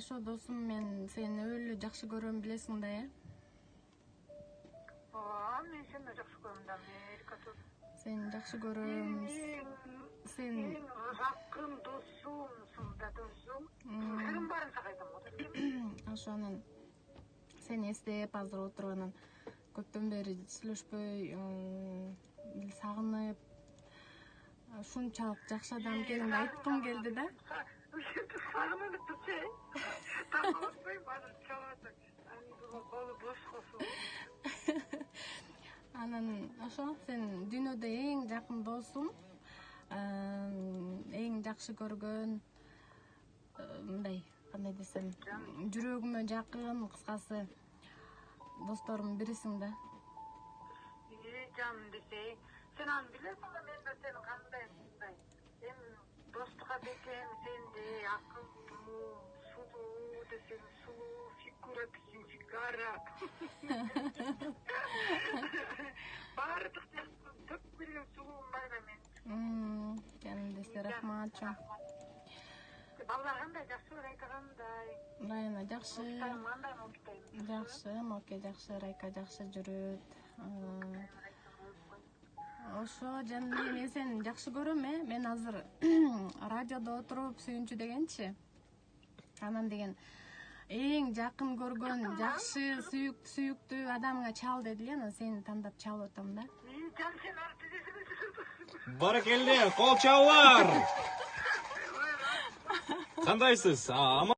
ошо досум, мен сени өлү жакшы көрөм, билесиң да, э? Ооба, мен сени жакшы көрөм да, Америка тур. Сени жакшы көрөм. Сен Эң жакын досумсуң да, досум. Сенин баарын сага айтам го. ошо анан сени эстеп азыр отуруп, анан көптөн бери сүйлөшпөй, сагынып, ушунчалык жакшы адам экениңди айткым келди да. Сагынып турчу. Так отпойм, азыр чалат. Колу бош косуу. Анан ошо сен дүйнөдө эң жакын досум, эң жакшы көргөн, мындай, кандай десем, жүрөгүмө жакын, кыскасы досторумдун бирисиң да. Canım desey, sen an bilirsin da ben de seni kandayım bunday. Hem dostluğa bekem, sen de akıllı, sulu desin, sulu, figura desin, figara. Bağırdık jaktım, töp bilgen suluğum var da men. Canım dese, rahmatçım. Балдар кандай, жакшы, Райка кандай? Райна жакшы. Муктайм кандай, Муктайм? Жакшы, Моке жакшы, Райка жакшы жүрөт. Ошо, жаным, мен сени жакшы көрөм, э? Мен азыр радиодо отуруп сүйүнчү дегенчи. Анан деген эң жакын көргөн, жакшы, сүйүктүү адамга чал деди эле, анан сени тандап чалып атам да. Баракелде, кол чабуулар. Кандайсыз?